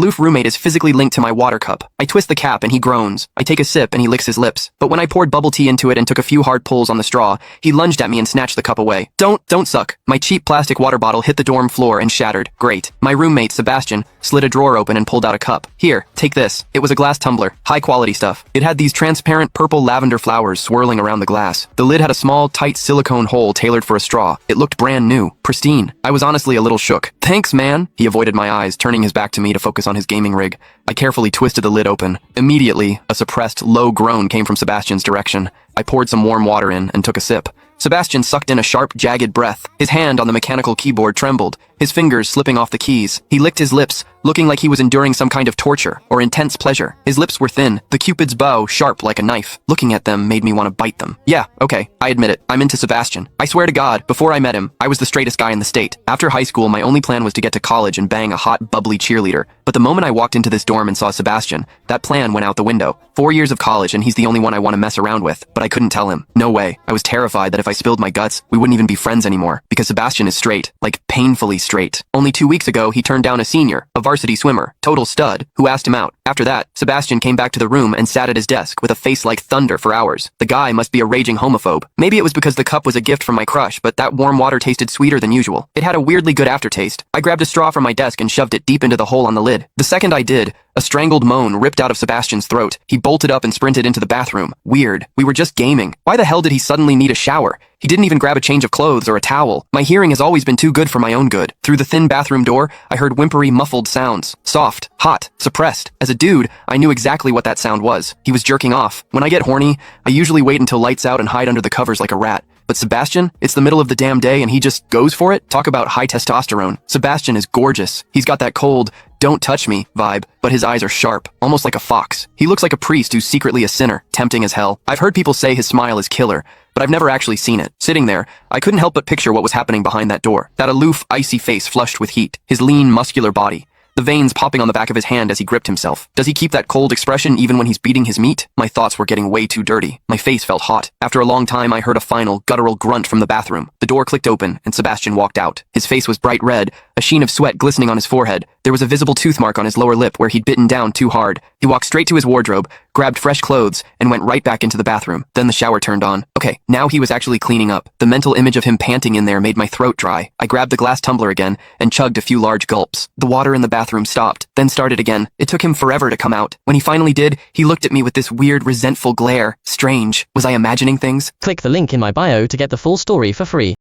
Loof roommate is physically linked to my water cup. I twist the cap and he groans. I take a sip and he licks his lips. But when I poured bubble tea into it and took a few hard pulls on the straw, he lunged at me and snatched the cup away. Don't suck. My cheap plastic water bottle hit the dorm floor and shattered. Great. My roommate, Sebastian, slid a drawer open and pulled out a cup. Here, take this. It was a glass tumbler. High quality stuff. It had these transparent purple lavender flowers swirling around the glass. The lid had a small, tight silicone hole tailored for a straw. It looked brand new. Pristine. I was honestly a little shook. Thanks, man. He avoided my eyes, turning his back to me to focus on his gaming rig. I carefully twisted the lid open. Immediately, a suppressed, low groan came from Sebastian's direction. I poured some warm water in and took a sip. Sebastian sucked in a sharp, jagged breath. His hand on the mechanical keyboard trembled, his fingers slipping off the keys. He licked his lips, looking like he was enduring some kind of torture or intense pleasure. His lips were thin, the Cupid's bow sharp like a knife. Looking at them made me want to bite them. Yeah, okay, I admit it. I'm into Sebastian. I swear to God, before I met him, I was the straightest guy in the state. After high school, my only plan was to get to college and bang a hot, bubbly cheerleader. But the moment I walked into this dorm and saw Sebastian, that plan went out the window. 4 years of college and he's the only one I want to mess around with, but I couldn't tell him. No way. I was terrified that if I spilled my guts, we wouldn't even be friends anymore, because Sebastian is straight, like painfully straight. Only 2 weeks ago, he turned down a senior, a varsity swimmer, total stud, who asked him out. After that, Sebastian came back to the room and sat at his desk with a face like thunder for hours. The guy must be a raging homophobe. Maybe it was because the cup was a gift from my crush, but that warm water tasted sweeter than usual. It had a weirdly good aftertaste. I grabbed a straw from my desk and shoved it deep into the hole on the lid. The second I did, a strangled moan ripped out of Sebastian's throat. He bolted up and sprinted into the bathroom. Weird. We were just gaming. Why the hell did he suddenly need a shower? He didn't even grab a change of clothes or a towel. My hearing has always been too good for my own good. Through the thin bathroom door, I heard whimpery, muffled sounds. Soft, hot, suppressed. As a dude, I knew exactly what that sound was. He was jerking off. When I get horny, I usually wait until lights out and hide under the covers like a rat. But Sebastian, it's the middle of the damn day and he just goes for it? Talk about high testosterone. Sebastian is gorgeous. He's got that cold, don't touch me vibe, but his eyes are sharp, almost like a fox. He looks like a priest who's secretly a sinner, tempting as hell. I've heard people say his smile is killer, but I've never actually seen it. Sitting there, I couldn't help but picture what was happening behind that door. That aloof, icy face flushed with heat, his lean, muscular body, the veins popping on the back of his hand as he gripped himself. Does he keep that cold expression even when he's beating his meat? My thoughts were getting way too dirty. My face felt hot. After a long time, I heard a final, guttural grunt from the bathroom. The door clicked open, and Sebastian walked out. His face was bright red, a sheen of sweat glistening on his forehead. There was a visible tooth mark on his lower lip where he'd bitten down too hard. He walked straight to his wardrobe, grabbed fresh clothes, and went right back into the bathroom. Then the shower turned on. Okay, now he was actually cleaning up. The mental image of him panting in there made my throat dry. I grabbed the glass tumbler again and chugged a few large gulps. The water in the bathroom stopped, then started again. It took him forever to come out. When he finally did, he looked at me with this weird, resentful glare. Strange. Was I imagining things? Click the link in my bio to get the full story for free.